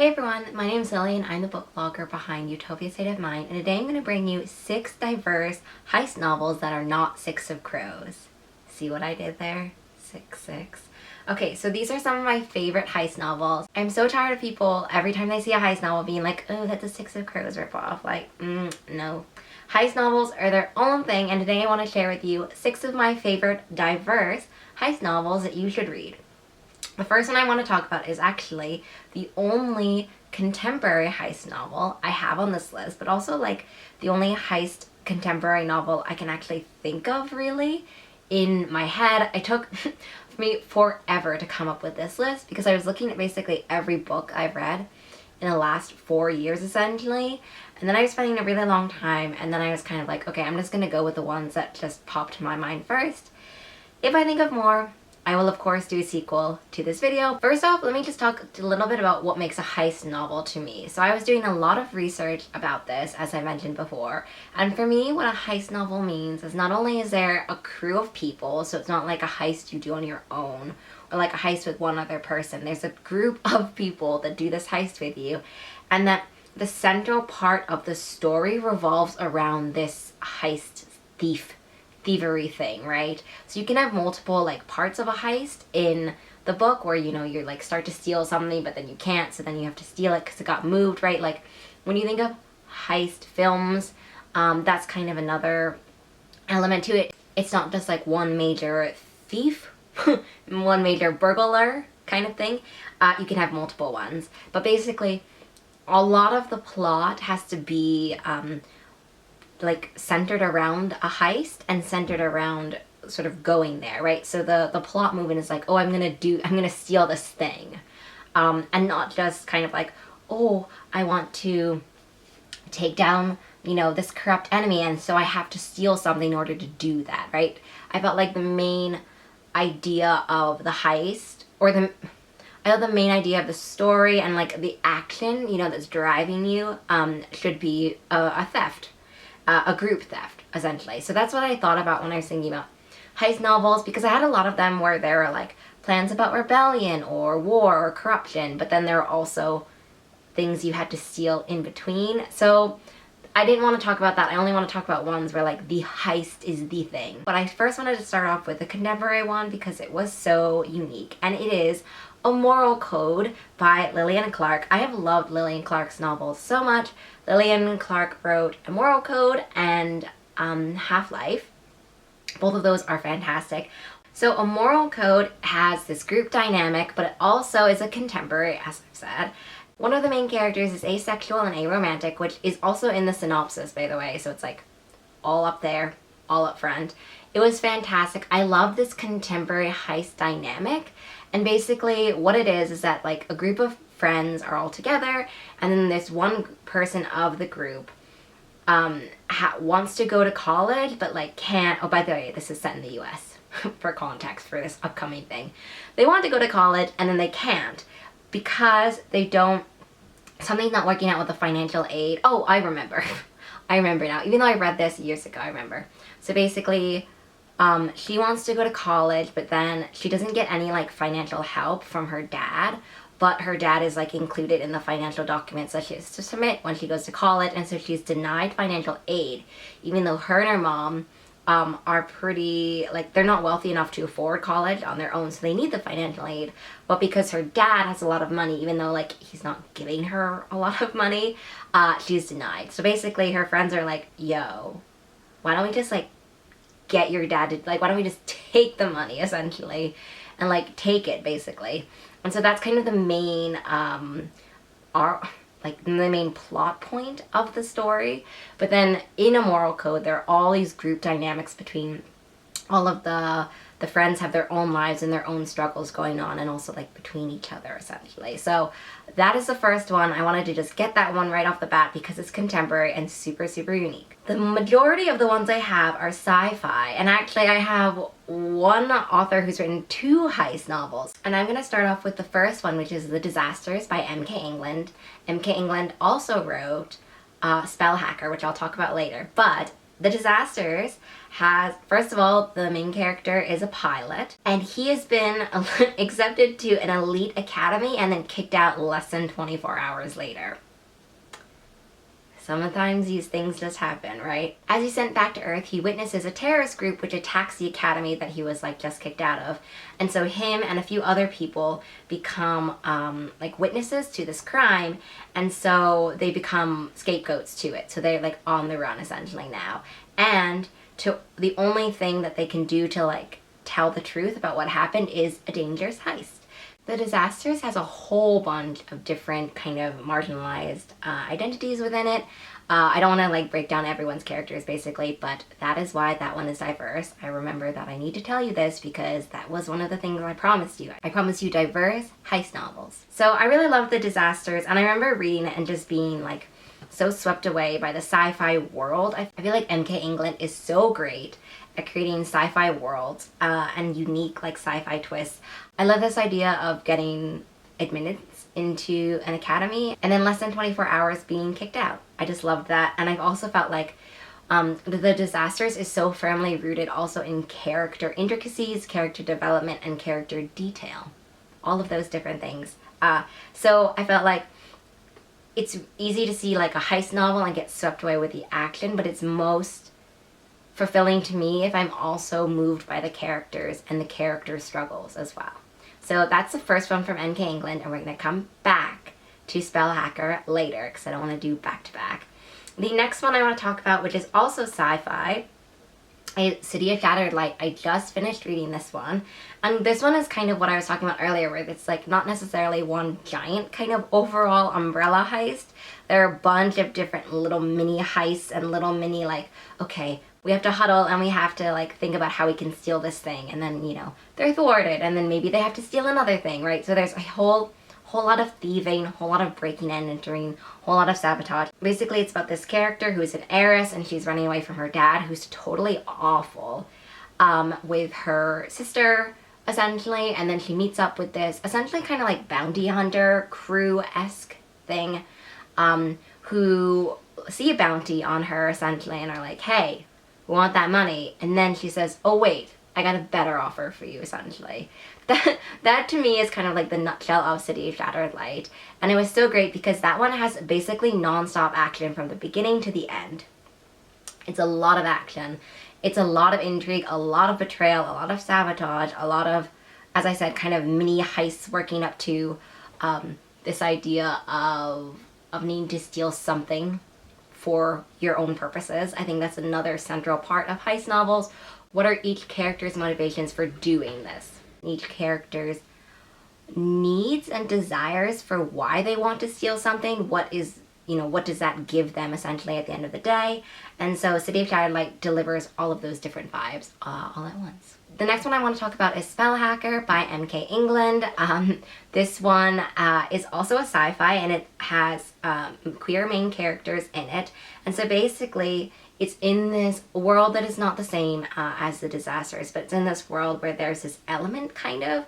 Hey everyone, my name is Lily and I'm the book blogger behind Utopia State of Mind, and today I'm going to bring you 6 diverse heist novels that are not Six of Crows. See what I did there? 6. Okay, so these are some of my favorite heist novels. I'm so tired of people every time they see a heist novel being like, oh, that's a Six of Crows ripoff. Like, no. Heist novels are their own thing, and today I want to share with you 6 of my favorite diverse heist novels that you should read. The first one I want to talk about is actually the only contemporary heist novel I have on this list, but also like the only heist contemporary novel I can actually think of really in my head. It took me forever to come up with this list because I was looking at basically every book I've read in the last 4 years essentially, and then I was spending a really long time, and then I was kind of like, okay, I'm just gonna go with the ones that just popped to my mind first. If I think of more, I will of course do a sequel to this video. First off, let me just talk a little bit about what makes a heist novel to me. So I was doing a lot of research about this, as I mentioned before, and for me what a heist novel means is not only is there a crew of people, so it's not like a heist you do on your own or like a heist with one other person. There's a group of people that do this heist with you, and that the central part of the story revolves around this heist thievery thing, right? So you can have multiple like parts of a heist in the book where, you know, you like start to steal something but then you can't, so then you have to steal it because it got moved, right? Like when you think of heist films, that's kind of another element to it. It's not just like one major thief, one major burglar kind of thing. You can have multiple ones, but basically a lot of the plot has to be like centered around a heist and centered around sort of going there, right? So the plot movement is like, oh, I'm gonna steal this thing, and not just kind of like, oh, I want to take down, you know, this corrupt enemy, and so I have to steal something in order to do that, right? I felt like the main idea of the heist, or the main idea of the story and like the action, you know, that's driving you, should be a theft. A group theft, essentially. So that's what I thought about when I was thinking about heist novels, because I had a lot of them where there are like plans about rebellion or war or corruption, but then there are also things you had to steal in between. So I didn't want to talk about that. I only want to talk about ones where like the heist is the thing. But I first wanted to start off with a contemporary one because it was so unique, and it is A Moral Code by Lillian Clark. I have loved Lillian Clark's novels so much. Lillian Clark wrote A Moral Code and Half-Life. Both of those are fantastic. So A Moral Code has this group dynamic, but it also is a contemporary, as I've said. One of the main characters is asexual and aromantic, which is also in the synopsis, by the way, so it's like all up there, all up front. It was fantastic. I love this contemporary heist dynamic, and basically what it is that like a group of friends are all together, and then this one person of the group wants to go to college but like can't. Oh, by the way, this is set in the US for context for this upcoming thing. They want to go to college and then they can't because something's not working out with the financial aid. Oh, I remember. I remember now. Even though I read this years ago, I remember. So basically, she wants to go to college, but then she doesn't get any like financial help from her dad, but her dad is like included in the financial documents that she has to submit when she goes to college, and so she's denied financial aid, even though her and her mom are pretty, like, they're not wealthy enough to afford college on their own, so they need the financial aid. But because her dad has a lot of money, even though like he's not giving her a lot of money, she's denied. So basically her friends are like, yo, why don't we just like get your dad to, like, why don't we just take the money essentially and like take it basically. And so that's kind of the main the main plot point of the story. But then in A Moral Code, there are all these group dynamics between all of the friends have their own lives and their own struggles going on, and also like between each other essentially. So that is the first one. I wanted to just get that one right off the bat because it's contemporary and super, super unique. The majority of the ones I have are sci-fi, and actually I have one author who's written 2 heist novels. And I'm gonna start off with the first one, which is The Disasters by M.K. England. M.K. England also wrote Spell Hacker, which I'll talk about later, but The Disasters has, first of all, the main character is a pilot, and he has been accepted to an elite academy and then kicked out less than 24 hours later. Sometimes these things just happen, right? As he's sent back to Earth, he witnesses a terrorist group which attacks the academy that he was like just kicked out of. And so him and a few other people become like witnesses to this crime, and so they become scapegoats to it. So they're like on the run essentially now. And the only thing that they can do to like tell the truth about what happened is a dangerous heist. The Disasters has a whole bunch of different kind of marginalized identities within it. I don't want to like break down everyone's characters basically, but that is why that one is diverse. I remember that I need to tell you this because that was one of the things I promised you. I promised you diverse heist novels. So I really loved The Disasters, and I remember reading it and just being like so swept away by the sci-fi world. I feel like MK England is so great at creating sci-fi worlds and unique like sci-fi twists. I love this idea of getting admitted into an academy and then less than 24 hours being kicked out. I just loved that, and I've also felt like The Disasters is so firmly rooted also in character intricacies, character development, and character detail. All of those different things. So I felt like it's easy to see like a heist novel and get swept away with the action, but it's most fulfilling to me if I'm also moved by the characters and the character struggles as well. So that's the first one from NK England, and we're going to come back to Spell Hacker later because I don't want to do back-to-back. The next one I want to talk about, which is also sci-fi, is City of Shattered Light. I just finished reading this one, and this one is kind of what I was talking about earlier, where it's like not necessarily one giant kind of overall umbrella heist. There are a bunch of different little mini heists and little mini like, okay, we have to huddle and we have to like think about how we can steal this thing, and then, you know, they're thwarted, and then maybe they have to steal another thing, right? So there's a whole lot of thieving, whole lot of breaking and entering, whole lot of sabotage. Basically, it's about this character who's an heiress, and she's running away from her dad, who's totally awful, with her sister, essentially, and then she meets up with this essentially kind of like bounty hunter crew-esque thing, who see a bounty on her, essentially, and are like, hey, we want that money. And then she says, oh wait, I got a better offer for you, essentially. That to me is kind of like the nutshell of City of Shattered Light. And it was so great because that one has basically non-stop action from the beginning to the end. It's a lot of action. It's a lot of intrigue, a lot of betrayal, a lot of sabotage, a lot of, as I said, kind of mini heists working up to this idea of needing to steal something for your own purposes. I think that's another central part of heist novels. What are each character's motivations for doing this? Each character's needs and desires for why they want to steal something. What is, you know, what does that give them essentially at the end of the day? And so City of Shattered Light delivers all of those different vibes all at once. The next one I want to talk about is Spell Hacker by MK England. This one is also a sci-fi, and it has queer main characters in it. And so basically, it's in this world that is not the same as The Disasters, but it's in this world where there's this element kind of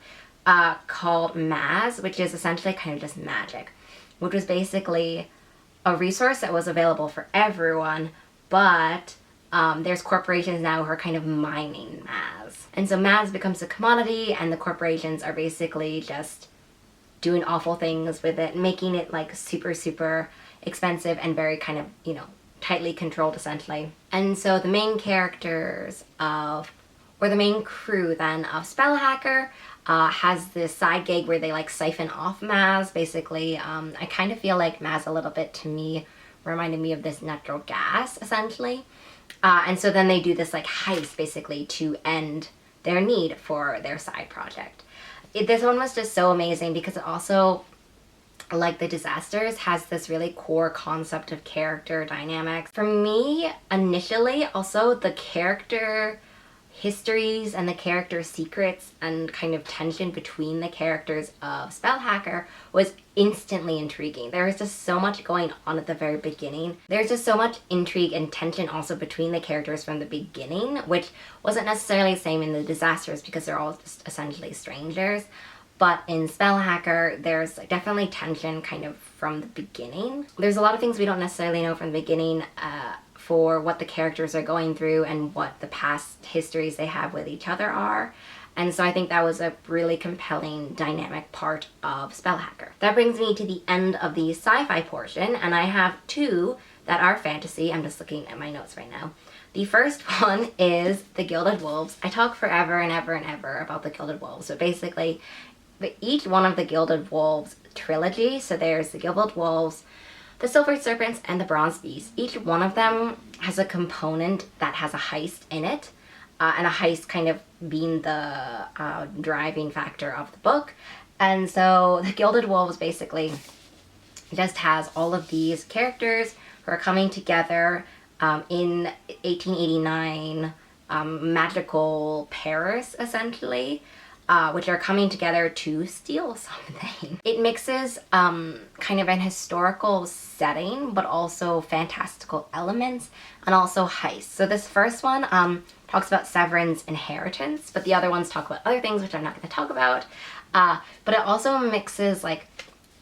called Maz, which is essentially kind of just magic, which was basically a resource that was available for everyone, but there's corporations now who are kind of mining Maz. And so Maz becomes a commodity, and the corporations are basically just doing awful things with it, making it like super, super expensive and very kind of, you know, tightly controlled essentially. And so the main characters of, or the main crew then of Spell Hacker has this side gig where they like siphon off Maz. Basically, I kind of feel like Maz a little bit to me reminded me of this natural gas essentially. And so then they do this like heist basically to end their need for their side project. This one was just so amazing because it also, like The Disasters, has this really core concept of character dynamics. For me, initially, also the character histories and the character secrets and kind of tension between the characters of Spell Hacker was instantly intriguing. There was just so much going on at the very beginning. There's just so much intrigue and tension also between the characters from the beginning, which wasn't necessarily the same in The Disasters because they're all just essentially strangers. But in Spell Hacker, there's definitely tension kind of from the beginning. There's a lot of things we don't necessarily know from the beginning for what the characters are going through and what the past histories they have with each other are. And so I think that was a really compelling dynamic part of Spellhacker. That brings me to the end of the sci-fi portion, and I have two that are fantasy. I'm just looking at my notes right now. The first one is The Gilded Wolves. I talk forever and ever and ever about The Gilded Wolves, but basically each one of the Gilded Wolves trilogy, so there's The Gilded Wolves, The Silvered Serpents, and The Bronze Beast. Each one of them has a component that has a heist in it, and a heist kind of being the driving factor of the book. And so The Gilded Wolves basically just has all of these characters who are coming together in 1889 magical Paris, essentially, which are coming together to steal something. It mixes kind of an historical setting, but also fantastical elements, and also heists. So this first one talks about Severin's inheritance, but the other ones talk about other things, which I'm not going to talk about. But it also mixes like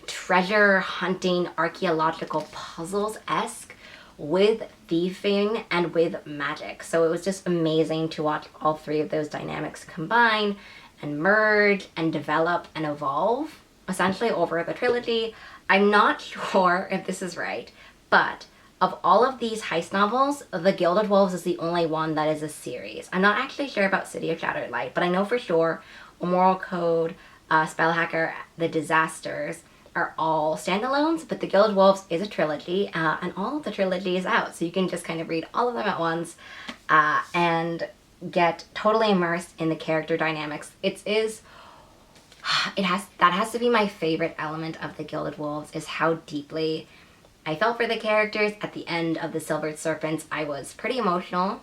treasure hunting, archaeological puzzles-esque with thieving and with magic. So it was just amazing to watch all three of those dynamics combine and merge and develop and evolve essentially over the trilogy. I'm not sure if this is right, but of all of these heist novels, The Gilded Wolves is the only one that is a series. I'm not actually sure about City of Shattered Light, but I know for sure Moral Code, Spellhacker, The Disasters are all standalones, but The Gilded Wolves is a trilogy, and all of the trilogy is out, so you can just kind of read all of them at once and get totally immersed in the character dynamics. That has to be my favorite element of The Gilded Wolves, is how deeply I felt for the characters. At the end of The Silvered Serpents, I was pretty emotional,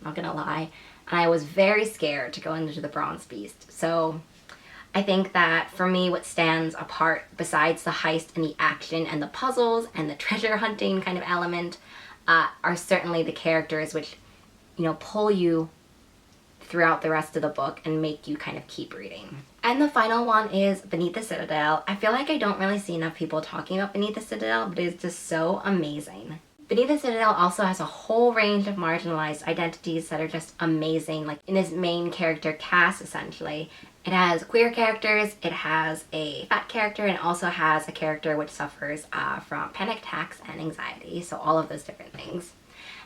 not gonna lie, and I was very scared to go into The Bronze Beast. So I think that for me, what stands apart besides the heist and the action and the puzzles and the treasure hunting kind of element are certainly the characters, which, you know, pull you throughout the rest of the book and make you kind of keep reading. And the final one is Beneath the Citadel. I feel like I don't really see enough people talking about Beneath the Citadel, but it's just so amazing. Beneath the Citadel also has a whole range of marginalized identities that are just amazing, like in its main character cast, essentially. It has queer characters, it has a fat character, and it also has a character which suffers from panic attacks and anxiety, so all of those different things.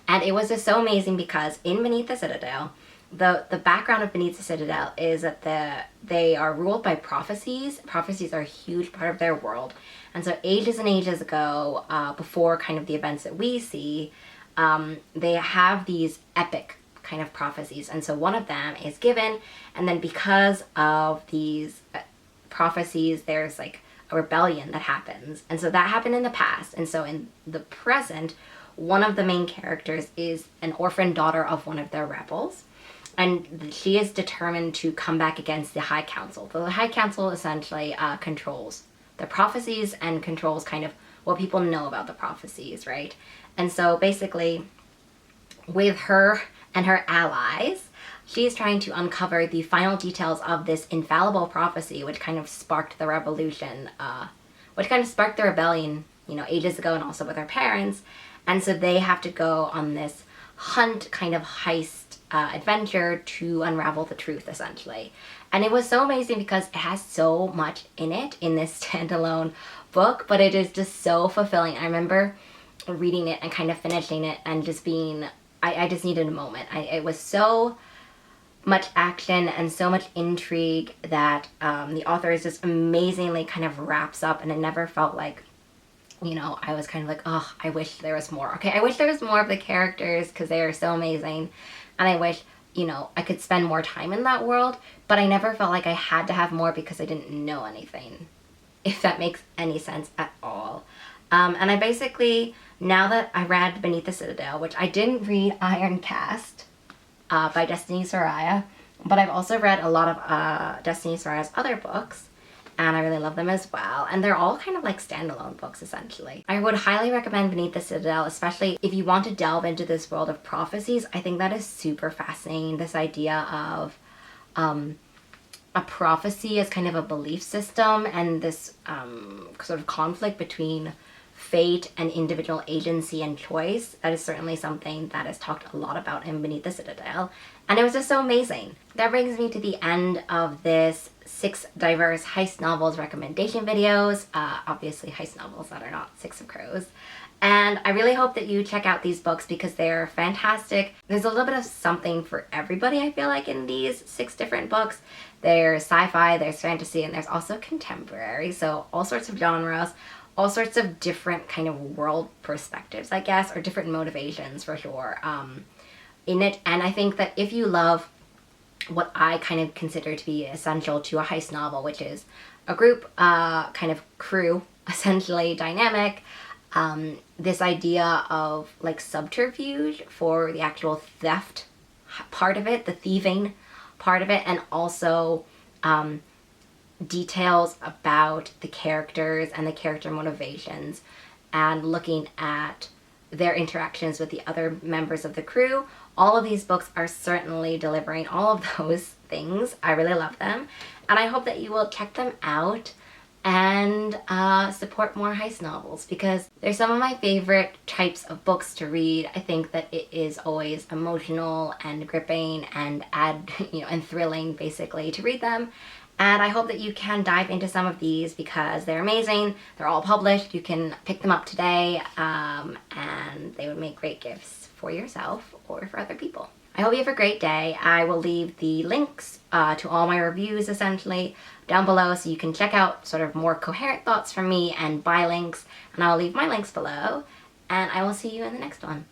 And it was just so amazing because in Beneath the Citadel, the background of Beneath the Citadel is that they are ruled by prophecies. Prophecies are a huge part of their world. And so ages and ages ago, before kind of the events that we see, they have these epic kind of prophecies. And so one of them is given, and then because of these prophecies, there's like a rebellion that happens. And so that happened in the past. And so in the present, one of the main characters is an orphan daughter of one of their rebels. And she is determined to come back against the High Council. The High Council essentially controls the prophecies and controls kind of what people know about the prophecies, right? And so basically, with her and her allies, she's trying to uncover the final details of this infallible prophecy, which kind of sparked the revolution, which kind of sparked the rebellion, you know, ages ago, and also with her parents. And so they have to go on this hunt, kind of heist adventure to unravel the truth, essentially. And it was so amazing because it has so much in it in this standalone book, but it is just so fulfilling. I remember reading it and kind of finishing it and just being, I just needed a moment. It was so much action and so much intrigue that the author is just amazingly kind of wraps up, and it never felt like, you know, I was kind of like, oh, I wish there was more. Okay, I wish there was more of the characters because they are so amazing. And I wish, you know, I could spend more time in that world, but I never felt like I had to have more because I didn't know anything, if that makes any sense at all. And I basically, now that I read Beneath the Citadel, which I didn't read Iron Cast by Destiny Soraya, but I've also read a lot of Destiny Soraya's other books, and I really love them as well. And they're all kind of like standalone books, essentially. I would highly recommend Beneath the Citadel, especially if you want to delve into this world of prophecies. I think that is super fascinating, this idea of a prophecy as kind of a belief system, and this sort of conflict between fate and individual agency and choice. That is certainly something that is talked a lot about in Beneath the Citadel, and it was just so amazing. That brings me to the end of this 6 diverse heist novels recommendation videos. Obviously heist novels that are not Six of Crows. And I really hope that you check out these books because they're fantastic. There's a little bit of something for everybody, I feel like, in these 6 different books. There's sci-fi, there's fantasy, and there's also contemporary. So all sorts of genres, all sorts of different kind of world perspectives, I guess, or different motivations for sure in it. And I think that if you love what I kind of consider to be essential to a heist novel, which is a group kind of crew, essentially dynamic, this idea of like subterfuge for the actual theft part of it, the thieving part of it, and also details about the characters and the character motivations, and looking at their interactions with the other members of the crew. All of these books are certainly delivering all of those things. I really love them, and I hope that you will check them out and support more heist novels, because they're some of my favorite types of books to read. I think that it is always emotional and gripping and and thrilling basically to read them. And I hope that you can dive into some of these because they're amazing. They're all published. You can pick them up today, and they would make great gifts for yourself or for other people. I hope you have a great day. I will leave the links to all my reviews essentially down below so you can check out sort of more coherent thoughts from me and buy links, and I'll leave my links below, and I will see you in the next one.